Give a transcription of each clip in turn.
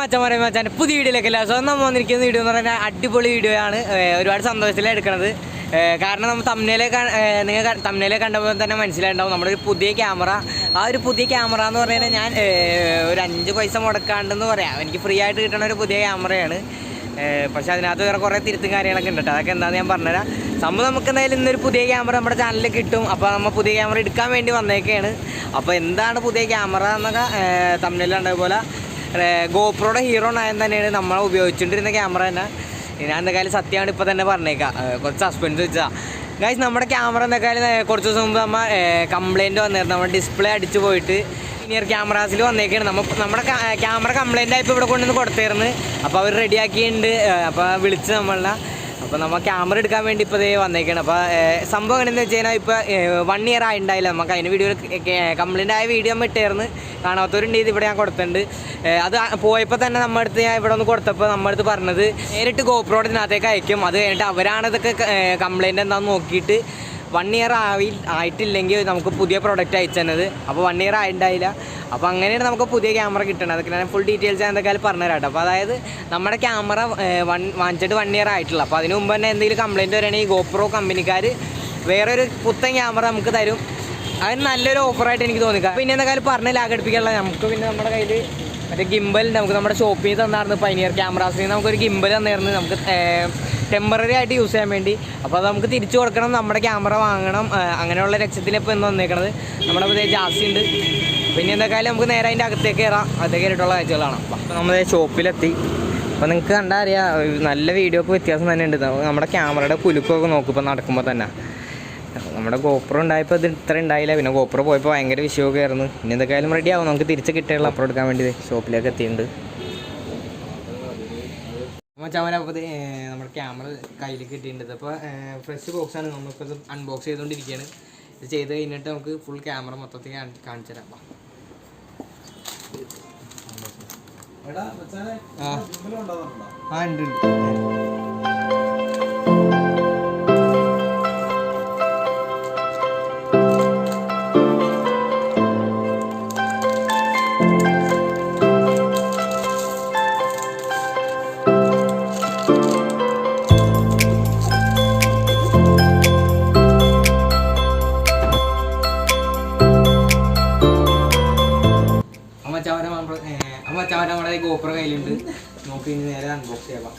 മച്ചന്മാരെ മച്ചാൻ പുതിയ വീഡിയോയിലേക്ക് എല്ലാവരും നമ്മൾ വന്നിരിക്കുന്ന വീഡിയോ എന്ന് പറഞ്ഞാൽ അടിപൊളി വീഡിയോ ആണ്. ഒരുപാട് സന്തോഷത്തിലാണ് എടുക്കുന്നത്. കാരണം നമ്മൾ നിങ്ങൾ തമ്മിലെ കണ്ടപ്പോൾ തന്നെ മനസ്സിലായിട്ടുണ്ടാവും നമ്മുടെ ഒരു പുതിയ ക്യാമറ. ആ ഒരു പുതിയ ക്യാമറ എന്ന് പറഞ്ഞു കഴിഞ്ഞാൽ ഞാൻ ഒരു 5 പൈസ മുടക്കാണ്ടെന്ന് പറയാം, എനിക്ക് ഫ്രീ ആയിട്ട് കിട്ടുന്ന ഒരു പുതിയ ക്യാമറയാണ്. പക്ഷേ അതിനകത്ത് വേറെ കുറേ തിരുത്തും കാര്യങ്ങളൊക്കെ ഉണ്ട് കേട്ടോ. അതൊക്കെ എന്താണെന്ന് ഞാൻ പറഞ്ഞുതരാം. സംഭവം നമുക്ക് എന്തായാലും ഇന്നൊരു പുതിയ ക്യാമറ നമ്മുടെ ചാനലിൽ കിട്ടും. അപ്പോൾ നമ്മൾ പുതിയ ക്യാമറ എടുക്കാൻ വേണ്ടി വന്നേക്കാണ്. അപ്പോൾ എന്താണ് പുതിയ ക്യാമറ എന്നൊക്കെ തമ്മിൽ കണ്ടതുപോലെ ഗോപ്രോയുടെ ഹീറോ 9 തന്നെയാണ് നമ്മൾ ഉപയോഗിച്ചുകൊണ്ടിരുന്ന ക്യാമറ തന്നെ. ഞാൻ എന്തൊക്കെയാലും സത്യമാണ് ഇപ്പോൾ തന്നെ പറഞ്ഞേക്കാം, കുറച്ച് സസ്പെൻസ് വെച്ചാൽ ഗൈസ്. നമ്മുടെ ക്യാമറ എന്തൊക്കെയാലും കുറച്ച് ദിവസം മുമ്പ് നമ്മൾ കംപ്ലയിൻറ്റ് വന്നിരുന്നു. നമ്മുടെ ഡിസ്പ്ലേ അടിച്ചു പോയിട്ട് ഇനിയർ ക്യാമറാസിൽ വന്നേക്കാണ്. നമ്മുടെ ക്യാമറ കംപ്ലയിൻ്റ് ആയപ്പോൾ ഇവിടെ കൊണ്ടുവന്ന് കൊടുത്തായിരുന്നു. അപ്പോൾ അവർ റെഡിയാക്കിയിട്ടുണ്ട്. അപ്പോൾ വിളിച്ച് നമ്മളെ അപ്പോൾ നമ്മൾ ക്യാമറ എടുക്കാൻ വേണ്ടി ഇപ്പോൾ ഇതേ വന്നേക്കാണ്. അപ്പോൾ സംഭവം എങ്ങനെയെന്ന് വെച്ച് കഴിഞ്ഞാൽ ഇപ്പോൾ 1 ഇയർ ആയിട്ടുണ്ടായില്ല. നമുക്ക് അതിന് വീഡിയോ കംപ്ലയിൻ്റ് ആയ വീഡിയോ നമ്മൾ ഇട്ടായിരുന്നു. കാണാത്തവരുണ്ട്, ഇത് ഇവിടെ ഞാൻ കൊടുത്തിട്ടുണ്ട്. അത് പോയപ്പോൾ തന്നെ നമ്മുടെ അടുത്ത് ഞാൻ ഇവിടെ ഒന്ന് കൊടുത്തപ്പോൾ നമ്മുടെ അടുത്ത് പറഞ്ഞത് നേരിട്ട് ഗോപ്രോയുടെ ഇതിനകത്തേക്ക് അയക്കും. അത് കഴിഞ്ഞിട്ട് അവരാണ് ഇതൊക്കെ കംപ്ലയിൻ്റ് എന്താണെന്ന് നോക്കിയിട്ട് 1 ഇയർ ആയിട്ടില്ലെങ്കിൽ നമുക്ക് പുതിയ പ്രോഡക്റ്റ് അയച്ചു തന്നത്. അപ്പോൾ 1 ഇയർ ആയിട്ടുണ്ടായില്ല. അപ്പോൾ അങ്ങനെയാണ് നമുക്ക് പുതിയ ക്യാമറ കിട്ടണത്. അതൊക്കെ ഞാൻ ഫുൾ ഡീറ്റെയിൽസ് ഞാൻ എന്തൊക്കെയാലും പറഞ്ഞുതരാം കേട്ടോ. അപ്പോൾ അതായത് നമ്മുടെ ക്യാമറ വാങ്ങിച്ചിട്ട് 1 ഇയർ ആയിട്ടുള്ള. അപ്പോൾ അതിന് മുമ്പ് തന്നെ എന്തെങ്കിലും കംപ്ലയിൻറ്റ് വരികയാണെങ്കിൽ ഗോപ്രോ കമ്പനിക്കാർ വേറൊരു പുത്തൻ ക്യാമറ നമുക്ക് തരും. അതിന് നല്ലൊരു ഓഫറായിട്ട് എനിക്ക് തോന്നിക്കാം. പിന്നെ എന്തൊക്കെയാലും പറഞ്ഞ് ലാഗടിപ്പിക്കാനുള്ള നമുക്ക് പിന്നെ നമ്മുടെ കയ്യിൽ മറ്റേ ഗിംബൽ നമുക്ക് നമ്മുടെ ഷോപ്പിൽ നിന്ന് തന്നായിരുന്നു. പൈനിയർ ക്യാമറാസിൽ നിന്ന് നമുക്കൊരു ഗിംബൽ തന്നായിരുന്നു, നമുക്ക് ടെമ്പററി ആയിട്ട് യൂസ് ചെയ്യാൻ വേണ്ടി. അപ്പോൾ അത് നമുക്ക് തിരിച്ചു കൊടുക്കണം, നമ്മുടെ ക്യാമറ വാങ്ങണം. അങ്ങനെയുള്ള ലക്ഷ്യത്തിൽ ഇപ്പോൾ ഇന്ന് വന്നേക്കണത്. നമ്മുടെ പുതിയ ജാസി ഉണ്ട്. പിന്നെ എന്തൊക്കെയാലും നമുക്ക് നേരെ അതിൻ്റെ അകത്തേക്ക് കയറാം. അകത്തേക്ക് കയറിയിട്ടുള്ള കാഴ്ചകളാണ്. അപ്പോൾ നമ്മൾ ഷോപ്പിലെത്തി. അപ്പോൾ നിങ്ങൾക്ക് കണ്ടാൽ അറിയാം, നല്ല വീഡിയോക്ക് വ്യത്യാസം തന്നെ ഉണ്ട്. നമ്മുടെ ക്യാമറയുടെ കുലുക്കൊക്കെ നോക്കും ഇപ്പോൾ നടക്കുമ്പോൾ തന്നെ. നമ്മുടെ ഗോപ്രോ ഉണ്ടായപ്പോൾ ഇത് ഇത്ര ഉണ്ടായില്ല. പിന്നെ ഗോപ്രോ പോയപ്പോൾ ഭയങ്കര വിഷയമൊക്കെ ആയിരുന്നു. പിന്നെ എന്തൊക്കെയാലും റെഡി ആവും, നമുക്ക് തിരിച്ച് കിട്ടിയുള്ള അപ്ലോഡ് എടുക്കാൻ വേണ്ടി ഷോപ്പിലേക്ക് എത്തിയിട്ടുണ്ട്. ചവന അപ്പോൾ നമ്മുടെ ക്യാമറ കയ്യിൽ കിട്ടിയിട്ടുണ്ട്. അപ്പോൾ ഫ്രഷ് ബോക്സാണ്, നമ്മളിപ്പോൾ ഇത് അൺബോക്സ് ചെയ്തുകൊണ്ടിരിക്കുകയാണ്. ഇത് ചെയ്ത് കഴിഞ്ഞിട്ട് നമുക്ക് ഫുൾ ക്യാമറ മൊത്തത്തിൽ കാണിച്ചു തരാം. ഉണ്ട്. ചവന നമ്മുടെ ഗോപ്രോ കയ്യിലുണ്ട്. നോക്കി ഇനി നേരെ അൺബോക്സ് ചെയ്യാം.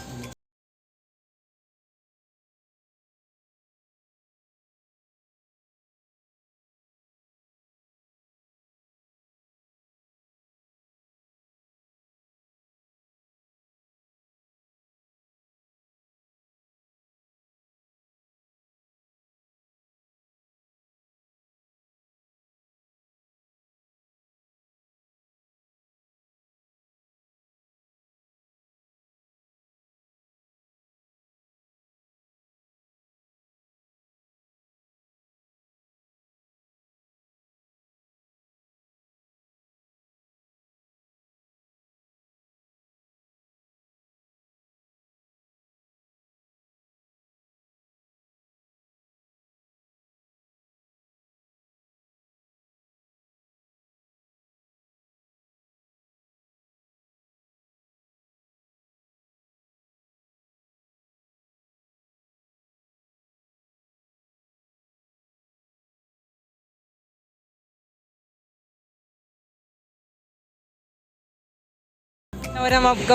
നമുക്ക്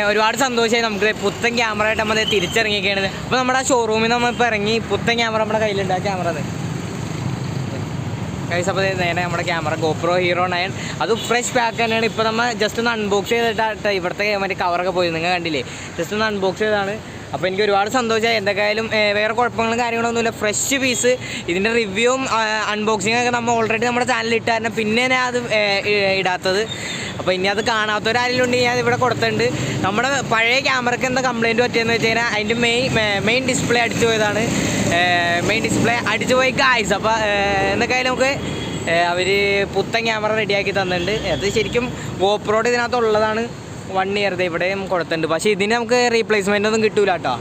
ഒരുപാട് സന്തോഷമായി. നമുക്ക് പുത്തൻ ക്യാമറ ആയിട്ട് നമ്മൾ തിരിച്ചിറങ്ങിയിരിക്കുകയാണ്. അപ്പോൾ നമ്മുടെ ഷോറൂമിൽ നമ്മളിപ്പോൾ ഇറങ്ങി പുത്തൻ ക്യാമറ നമ്മുടെ കയ്യിലുണ്ട്. ആ ക്യാമറ കൈസ്. അപ്പോൾ നേരെ നമ്മുടെ ക്യാമറ ഗോപ്രോ ഹീറോ 9 അത് ഫ്രഷ് പാക്ക് തന്നെയാണ്. ഇപ്പോൾ നമ്മൾ ജസ്റ്റ് ഒന്ന് അൺബോക്സ് ചെയ്തിട്ട് ഇവിടുത്തെ മറ്റേ കവറൊക്കെ പോയി നിങ്ങൾ കണ്ടില്ലേ, ജസ്റ്റ് ഒന്ന് അൺബോക്സ് ചെയ്തതാണ്. അപ്പോൾ എനിക്ക് ഒരുപാട് സന്തോഷമായി. എന്തൊക്കെയായാലും വേറെ കുഴപ്പങ്ങളും കാര്യങ്ങളൊന്നുമില്ല, ഫ്രഷ് പീസ്. ഇതിൻ്റെ റിവ്യൂവും അൺബോക്സിങ്ങൊക്കെ നമ്മൾ ഓൾറെഡി നമ്മുടെ ചാനലിൽ ഇട്ടായിരുന്നു. പിന്നെ ഞാൻ അത് ഇടാത്തത്. അപ്പോൾ ഇനി അത് കാണാത്തവരാരെങ്കിലും ഉണ്ടെങ്കിൽ ഞാൻ ഇവിടെ കൊടുത്തിട്ടുണ്ട്. നമ്മുടെ പഴയ ക്യാമറയ്ക്ക് എന്താ കംപ്ലയിൻറ്റ് പറ്റിയെന്ന് വെച്ച് കഴിഞ്ഞാൽ അതിൻ്റെ മെയിൻ ഡിസ്പ്ലേ അടിച്ചു പോയതാണ്. മെയിൻ ഡിസ്പ്ലേ അടിച്ചു പോയി ഗായ്സ്. അപ്പോൾ എന്തൊക്കെയായാലും നമുക്ക് അവർ പുത്തൻ ക്യാമറ റെഡിയാക്കി തന്നിട്ടുണ്ട്. അത് ശരിക്കും ഗോപ്രോയുടെ ഇതിനകത്തുള്ളതാണ്. 1 ഇയർ ഇവിടെയും കൊടുത്തിട്ടുണ്ട്. പക്ഷേ ഇതിന് നമുക്ക് റീപ്ലേസ്മെൻ്റ് ഒന്നും കിട്ടൂല കേട്ടോ.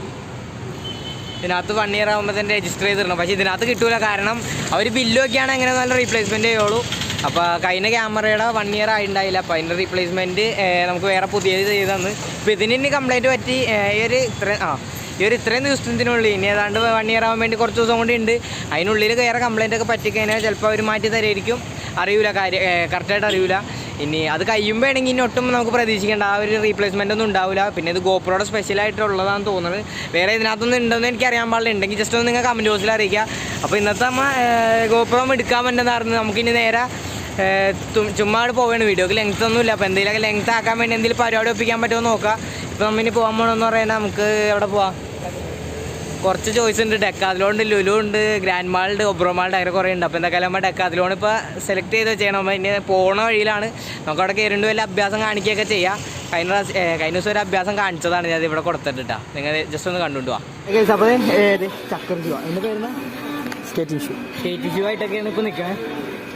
ഇതിനകത്ത് 1 ഇയർ ആകുമ്പോൾ തന്നെ രജിസ്റ്റർ ചെയ്തിടണം. പക്ഷേ ഇതിനകത്ത് കിട്ടൂല, കാരണം അവർ ബില്ലൊക്കെയാണ് എങ്ങനെ നല്ല റീപ്ലേസ്മെൻറ്റ് ചെയ്യുള്ളൂ. അപ്പോൾ കഴിഞ്ഞ ക്യാമറയുടെ 1 ഇയർ ആയിട്ടുണ്ടായില്ല. അപ്പോൾ അതിൻ്റെ റീപ്ലേസ്മെൻറ്റ് നമുക്ക് വേറെ പുതിയത് ചെയ്ത് തന്നു. ഇപ്പോൾ ഇതിന് ഇനി കംപ്ലയിൻറ്റ് പറ്റി ഈ ഒരു ഇത്രയും ദിവസത്തിനുള്ളിൽ ഇനി ഏതാണ്ട് 1 ഇയർ ആവാൻ വേണ്ടി കുറച്ച് ദിവസം കൂടി ഉണ്ട്. അതിനുള്ളിൽ വേറെ കംപ്ലയിൻ്റ് ഒക്കെ പറ്റിക്കഴിഞ്ഞാൽ ചിലപ്പോൾ അവർ മാറ്റി തരായിരിക്കും. അറിയില്ല, കറക്റ്റായിട്ട് അറിയില്ല. ഇനി അത് കഴിയുമ്പോൾ ആണെങ്കിൽ ഇനി ഒട്ടും നമുക്ക് പ്രതീക്ഷിക്കേണ്ട ആ ഒരു റീപ്ലേസ്മെൻ്റ് ഒന്നും ഉണ്ടാവില്ല. പിന്നെ ഇത് ഗോപ്രോയുടെ സ്പെഷ്യലായിട്ടുള്ളതാണെന്ന് തോന്നുന്നത്. വേറെ ഇതിനകത്തൊന്നും ഉണ്ടെന്ന് എനിക്ക് അറിയാൻ പാടില്ല. ഉണ്ടെങ്കിൽ ജസ്റ്റ് ഒന്ന് നിങ്ങൾ കമൻറ്റ് ബോക്സിൽ അറിയിക്കുക. അപ്പോൾ ഇന്നത്തെ ഗോപ്രോ എടുക്കാൻ പറ്റുന്നതായിരുന്നു. നമുക്കിനി നേരെ ചുമ്മാ പോവുകയാണ്. വീഡിയോക്ക് ലെങ്ത് ഒന്നുമില്ല. അപ്പോൾ എന്തെങ്കിലുമൊക്കെ ലെങ്ത് ആക്കാൻ വേണ്ടി എന്തെങ്കിലും പരിപാടി ഒപ്പിക്കാൻ പറ്റുമോ നോക്കാം. ഇപ്പോൾ നമ്മിനി പോകാൻ പോകണമെന്ന് പറയുന്നത് നമുക്ക് എവിടെ പോവാം? കുറച്ച് ചോയ്സ് ഉണ്ട്. ഡെക്കാത്ലോണ്ട്, ലുലു ഉണ്ട്, ഗ്രാൻഡ് മാളുണ്ട്, ഒബ്രോ മാളുണ്ട്, അങ്ങനെ കുറേ ഉണ്ട്. അപ്പോൾ എന്തായാലും നമ്മൾ ഡെക്കാത്ലോൺ ഇപ്പോൾ സെലക്ട് ചെയ്ത് ചെയ്യണം. അപ്പോൾ ഇനി പോണ വഴിയിലാണ്. നമുക്ക് അവിടെ കയറിണ്ട് വല്ല അഭ്യാസം കാണിക്കുകയൊക്കെ ചെയ്യാം. കഴിഞ്ഞ ദിവസം ഒരു അഭ്യാസം കാണിച്ചതാണ് ഞാൻ ഇവിടെ കൊടുത്തിട്ടാ. നിങ്ങൾ ജസ്റ്റ് ഒന്ന് കണ്ടുകൊണ്ട് പോവാം. അപ്പോൾ ചക്കർ ഷൂ എൻ്റെ പേരുന്ന സ്കേറ്റിംഗ് ഷൂ ആയിട്ടൊക്കെയാണ് ഇപ്പോൾ നിൽക്കുന്നത്.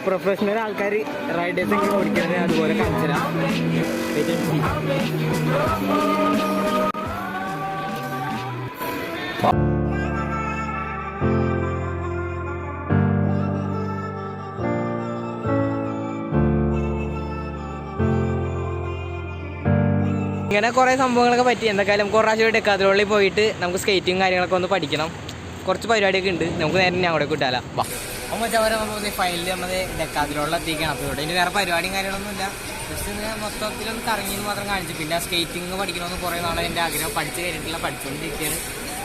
പ്രൊഫഷണൽ ആൾക്കാർ റൈഡേഴ്സ് എങ്ങനെ ഓടിക്കുന്നത് അതുപോലെ കാണിച്ചു തരാം. ഇങ്ങനെ കുറേ സംഭവങ്ങളൊക്കെ പറ്റി. എന്തായാലും കുറേ പ്രാവശ്യം ഡെക്കാത്ലോണിൽ പോയിട്ട് നമുക്ക് സ്കേറ്റിങ് കാര്യങ്ങളൊക്കെ ഒന്ന് പഠിക്കണം. കുറച്ച് പരിപാടിയൊക്കെ ഉണ്ട്. നമുക്ക് നേരെ ഞാൻ അവിടെ കിട്ടാല. വാ അപ്പോൾ വെച്ചാൽ നമ്മൾ ഫൈനലിൽ നമ്മൾ ഡെക്കാത്ലോണിൽ എത്തിക്കണം. അപ്പോൾ ഇവിടെ ഇനി വേറെ പരിപാടിയും കാര്യങ്ങളൊന്നുമില്ല. ജസ്റ്റ് മൊത്തത്തിലൊന്ന് കറങ്ങിയെന്ന് മാത്രം കാണിച്ചു. പിന്നെ സ്കേറ്റിംഗ് പഠിക്കണമെന്ന് കുറേ നാളെ എൻ്റെ ആഗ്രഹം. പഠിച്ച് കഴിഞ്ഞിട്ടില്ല, പഠിച്ചുകൊണ്ടിരിക്കുകയാണ്.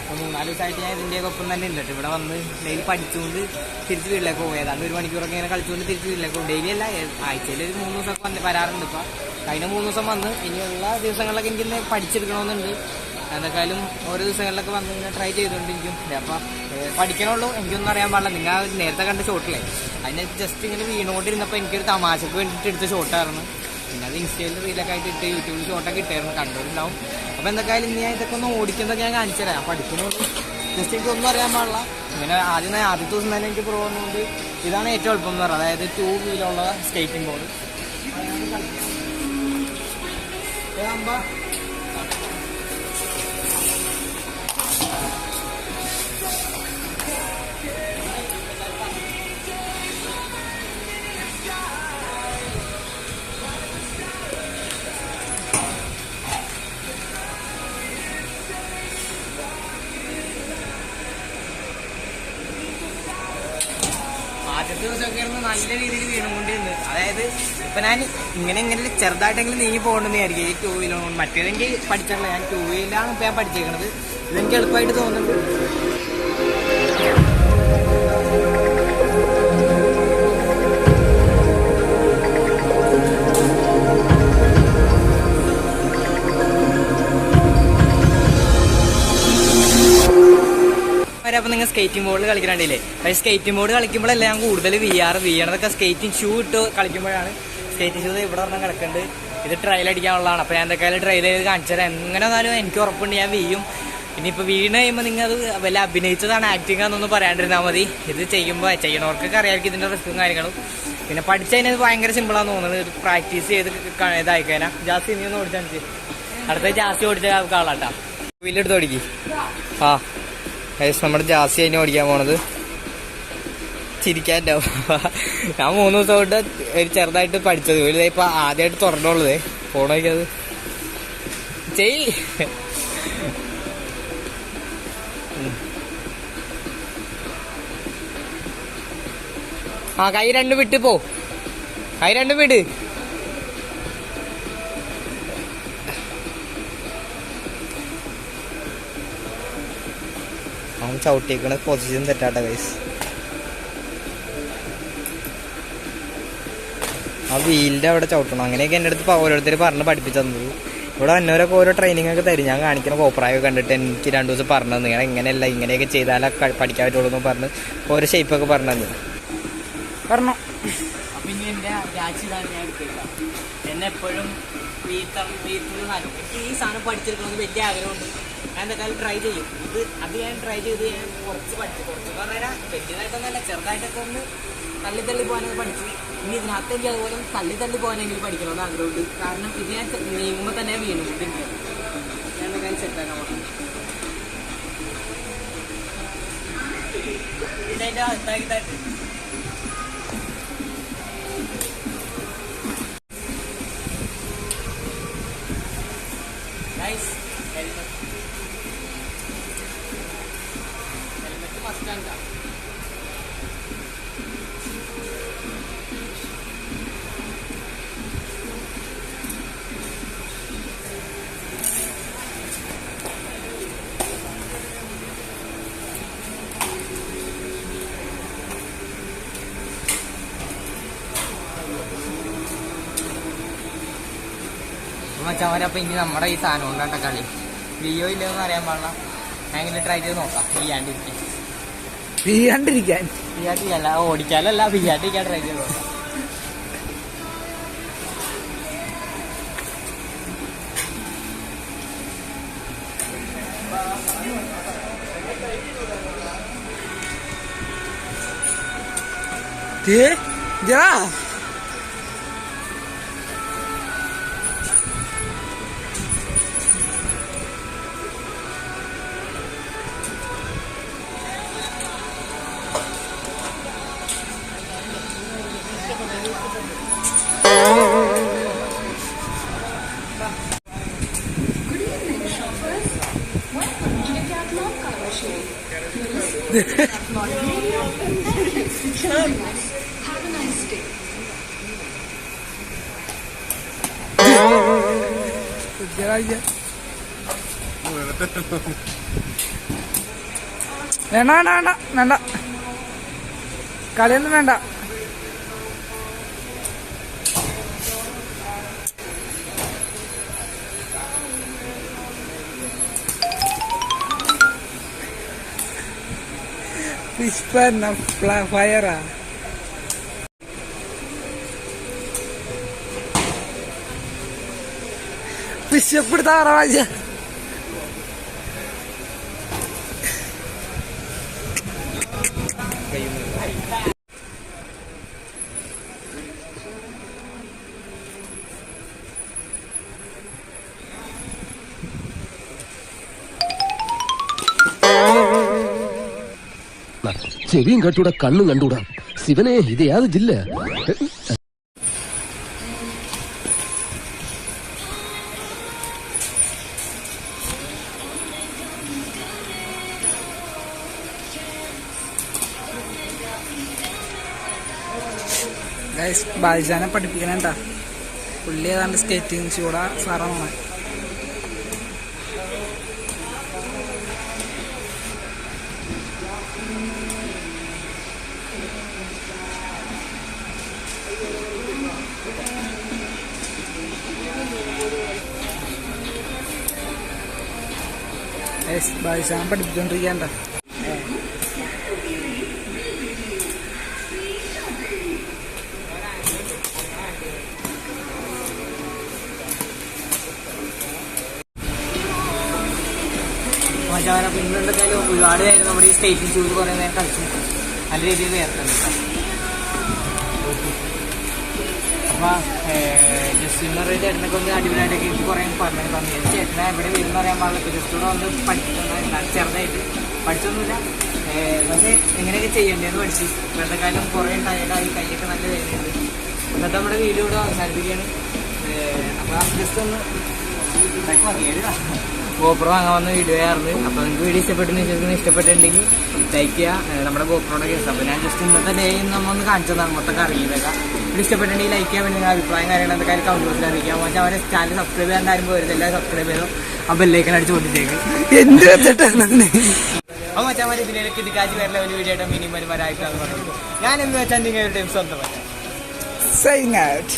അപ്പോൾ 4 ദിവസമായിട്ട് ഞാൻ ഇതിൻ്റെയൊക്കെ ഒപ്പം തന്നെ ഉണ്ട്. ഇവിടെ വന്ന് ഡെയിലി പഠിച്ചുകൊണ്ട് തിരിച്ച് വീട്ടിലേക്ക് പോകും. ഏതാണ്ട് 1 മണിക്കൂറൊക്കെ ഇങ്ങനെ കളിച്ചുകൊണ്ട് തിരിച്ച് വീട്ടിലേക്ക് പോകും. ഡെയിലി അല്ല, ആഴ്ചയിൽ ഒരു 3 ദിവസമൊക്കെ വരാറുണ്ട്. ഇപ്പോൾ കഴിഞ്ഞ 3 ദിവസം വന്ന് ഇനിയുള്ള ദിവസങ്ങളിലൊക്കെ എനിക്കിന്ന് പഠിച്ചെടുക്കണമെന്നുണ്ട്. എന്തായാലും ഓരോ ദിവസങ്ങളിലൊക്കെ വന്ന് ഇങ്ങനെ ട്രൈ ചെയ്തുകൊണ്ടിരിക്കും. അപ്പോൾ പഠിക്കണുള്ളൂ, എനിക്കൊന്നും അറിയാൻ പാടില്ല. നിങ്ങൾ നേരത്തെ കണ്ട ഷോട്ടില്ലേ, അതിന് ജസ്റ്റ് ഇങ്ങനെ വീണുകൊണ്ടിരുന്നപ്പോൾ എനിക്കൊരു തമാശക്ക് വേണ്ടിയിട്ട് എടുത്ത ഷോട്ടായിരുന്നു. പിന്നെ അത് ഇൻസ്റ്റയിൽ റീലൊക്കെ ആയിട്ട് ഇട്ട് യൂട്യൂബിൽ ഷോട്ടൊക്കെ ഇട്ടായിരുന്നു, കണ്ടുണ്ടാവും. അപ്പോൾ എന്തായാലും ഞാൻ ഇതൊക്കെ ഒന്ന് ഓടിക്കുന്നതൊക്കെ ഞാൻ കാണിച്ചു തരാം. പഠിക്കണുള്ളൂ, ജസ്റ്റ് എനിക്കൊന്നും അറിയാൻ പാടില്ല. ഇങ്ങനെ ആദ്യത്തെ ദിവസം തന്നെ എനിക്ക് പ്രോ വന്നുകൊണ്ട് ഇതാണ് ഏറ്റവും എളുപ്പം എന്ന് പറയുന്നത്. അതായത് 2 വീലുള്ള സ്കേറ്റിംഗ് ബോർഡ് ആകുമ്പോൾ ആദ്യത്തെ ദിവസമൊക്കെ ആയിരുന്നു നല്ല രീതിയിൽ വീണുകൊണ്ടിരുന്നത്. അതായത് ഇപ്പം ഞാൻ ഇങ്ങനെ ചെറുതായിട്ടെങ്കിലും നീങ്ങി പോകണമെന്ന് വിചാരിക്കും ഈ 2 വീലർ കൊണ്ട്. മറ്റേതെങ്കിൽ പഠിച്ചിട്ടില്ല, ഞാൻ 2 വീലാണ് ഇപ്പം ഞാൻ പഠിച്ചേക്കണത്. ഇതെനിക്ക് എളുപ്പമായിട്ട് തോന്നുന്നുണ്ട്. അപ്പോൾ നിങ്ങൾ സ്കേറ്റിംഗ് ബോർഡിൽ കളിക്കണ്ടില്ലേ? പക്ഷേ സ്കേറ്റിംഗ് ബോർഡ് കളിക്കുമ്പോഴല്ല ഞാൻ കൂടുതൽ വീണതൊക്കെ സ്കേറ്റിംഗ് ഷൂ ഇട്ട് കളിക്കുമ്പോഴാണ്. സ്കേറ്റിംഗ് ഷൂ ഇവിടെ ഒരെണ്ണം കിടക്കുന്നുണ്ട്. ഇത് ട്രയൽ അടിക്കാനുള്ളതാണ്. അപ്പോൾ ഞാൻ എന്തൊക്കെയാലും ട്രയൽ ചെയ്ത് കാണിച്ചു തരാം. എങ്ങനെ വന്നാലും എനിക്ക് ഉറപ്പുണ്ട് ഞാൻ വീഴും. ഇനിയിപ്പോൾ വീണ് കഴിയുമ്പോൾ നിങ്ങൾ അത് വല്ല അഭിനയിച്ചതാണ് ആക്ടിങ് ആണെന്നൊന്നും പറയാണ്ടിരുന്നാൽ മതി. ഇത് ചെയ്യുമ്പോൾ ചെയ്യണവർക്കൊക്കെ അറിയാമായിരിക്കും ഇതിൻ്റെ റിസ്ക്കും കാര്യങ്ങളും. പിന്നെ പഠിച്ചതിന് ഭയങ്കര സിമ്പിളാന്ന് തോന്നുന്നത്. ഇത് പ്രാക്ടീസ് ചെയ്ത് ഇതായിക്കഴിഞ്ഞാൽ. ജാസ്തി നീ ഒന്ന് ഓടിച്ചാൽ മതി. അടുത്ത ജാസ്തി ഓടിച്ച ആളാട്ടാ. വീലെടുത്ത് ഓടിക്കും. നമ്മുടെ ജാസി അതിനെ ഓടിക്കാൻ പോണത്. ചിരിക്കാൻ്റെ ഞാൻ 3 ദിവസം കൊണ്ട് ഒരു ചെറുതായിട്ട് പഠിച്ചത്. ഒരു ഇപ്പൊ ആദ്യമായിട്ട് തുറന്നുള്ളത് ഫോൺ വയ്ക്കത് ചെയ്. കൈ 2 വിട്ട് പോ. കൈ 2 വിട്. അവൻ ചവിട്ടിയേക്കണ പൊസിഷൻ തെറ്റാട്ട ഗൈസ്. ആ വീലിൻ്റെ അവിടെ ചവിട്ടണം. അങ്ങനെയൊക്കെ എൻ്റെ അടുത്ത് ഓരോരുത്തർ പറഞ്ഞ് പഠിപ്പിച്ചു തന്നത്. ഇവിടെ വന്നവരൊക്കെ ഓരോ ട്രെയിനിങ് ഒക്കെ തരും. ഞാൻ കാണിക്കുന്ന കോപ്രായൊക്കെ കണ്ടിട്ട് എനിക്ക് 2 ദിവസം പറഞ്ഞു തന്നു. ഇങ്ങനെയല്ല, ഇങ്ങനെയൊക്കെ ചെയ്താലൊക്കെ പഠിക്കാൻ പറ്റുള്ളൂ എന്ന് പറഞ്ഞ് ഓരോ ഷേപ്പൊക്കെ പറഞ്ഞു തന്നു. പറഞ്ഞു. അപ്പം ഇനി എൻ്റെ രാജ്യതാണ് ഞാൻ എടുത്തേക്കാം. എന്നെ എപ്പോഴും ഈ സാധനം പഠിച്ചെടുക്കണമെന്ന് വലിയ ആഗ്രഹമുണ്ട്. ഞാൻ എന്തായാലും ട്രൈ ചെയ്യും. അത് ഞാൻ ട്രൈ ചെയ്ത് ഞാൻ കുറച്ച് പറഞ്ഞാൽ വലിയതായിട്ടൊന്നുമല്ല, ചെറുതായിട്ടൊക്കെ ഒന്ന് തള്ളി പോകാനൊക്കെ പഠിച്ചു. ഇനി ഇതിനകത്ത് എനിക്ക് അതുപോലെ തള്ളി പോകാനെങ്കിലും പഠിക്കണമെന്ന് ആഗ്രഹമുണ്ട്. കാരണം ഇത് ഞാൻ നീങ്ങുമ്പോൾ തന്നെ വീണു. ഇതിൻ്റെ ഞാൻ എന്തായാലും സെറ്റാക്കാൻ പോകണം. ഇതിൻ്റെ അകത്തായിട്ട് മച്ചാമാരെ അപ്പോൾ ഇനി നമ്മുടെ ഈ സാധനം കൊണ്ടാട്ട കളി വിയോ ഇല്ലെന്ന് അറിയാൻ പാടില്ല. ഞാൻ ഇങ്ങനെ ട്രൈ ചെയ്ത് നോക്കാം. വീയാണ്ടിരിക്കാനല്ല, ഓടിക്കാനല്ല, വീയാണ്ടിരിക്കാൻ ട്രൈ ചെയ്ത് നോക്കാം. വേണ്ട വേണ്ട വേണ്ട വേണ്ട കളിയൊന്നും വേണ്ട. ഫയറാ വിശപ്പെടുത്താറ വായിച്ച ചെവിയും കട്ടൂടാ കണ്ണും കണ്ടൂടാ. ശിവനെ ഇത് യാത് ജില്ല. ബാലിജാനെ പഠിപ്പിക്കണേട്ടാ. പുള്ളി ഏതാണ്ട് സ്കേറ്റിംഗ് ഷൂടെ സാറാണ്. ബാലിജാനെ പഠിപ്പിച്ചോണ്ടിരിക്കണ്ട. മച്ചാമാരെ പിന്നെന്തൊക്കെയാലും ഒരുപാട് നേരം നമ്മുടെ ഈ സ്റ്റേറ്റിംഗ് ഷൂസ് കുറേ നേരം കളിച്ചു നല്ല രീതിയിൽ നേർത്തുണ്ട്. അപ്പോൾ ജസ്റ്റ് ചേട്ടനൊക്കെ ഒന്ന് അടിപൊളിയായിട്ടൊക്കെ എനിക്ക് കുറേ പറഞ്ഞു തന്നു. ചേട്ടനെ എവിടെ വരുന്ന അറിയാൻ പാടില്ല. ജസ്റ്റ് കൂടെ വന്ന് പഠിച്ചിട്ടുണ്ട്. ചെറുതായിട്ട് പഠിച്ചൊന്നുമില്ല, പക്ഷേ എങ്ങനെയൊക്കെ ചെയ്യേണ്ടതെന്ന് പഠിച്ചു. ഇന്നത്തെ കാലം കുറേ ടയർഡായി, കൈയൊക്കെ നല്ല വേദനയുണ്ട്. ഇന്നത്തെ നമ്മുടെ വീഡിയോ ഇവിടെ അവസാനിപ്പിക്കുകയാണ്. അപ്പോൾ ജസ്റ്റ് ഒന്ന് ഗോപ്രോ വാങ്ങാൻ വന്ന വീഡിയോ ആയിരുന്നു. അപ്പോൾ നിങ്ങൾക്ക് വീഡിയോ ഇഷ്ടപ്പെട്ടിട്ടുണ്ടെങ്കിൽ ലൈക്ക് ചെയ്യുക. നമ്മുടെ ഗോപ്രോയുടെ കേസ്. അപ്പോൾ ഞാൻ ജസ്റ്റ് ഇന്നത്തെ ഡേ നമ്മൾ ഒന്ന് കാണിച്ചതാണ് മൊത്തം അറിയുന്നതൊക്കെ. വീഡിയോ ഇഷ്ടപ്പെട്ടിട്ടുണ്ടെങ്കിൽ ലൈക്ക് ചെയ്യാൻ വേണ്ടി അഭിപ്രായം കാര്യങ്ങൾ എന്തൊക്കെ കമന്റ് ബോക്സിൽ അറിയിക്കാം. പക്ഷേ അവരെ ചാനൽ സബ്സ്ക്രൈബ് ചെയ്യാൻ ആരും പോരുത്. എല്ലാവരും സബ്സ്ക്രൈബ് ചെയ്തോ. ആ ബെല്ലൈക്കൻ അടിച്ച് പൊട്ടിച്ചേക്കും. അപ്പോൾ മച്ചാമാർ ഇതിലേക്ക് ഇടുക്കാച്ച് വരല ഒരു വീഡിയോ ആയിട്ട് മിനിമം വരായിട്ടാണ് പറയുന്നത്. ഞാൻ എന്ന് വെച്ചാൽ നിങ്ങളുടെ ടൈം സ്വന്തം സൈനിങ് ഔട്ട്.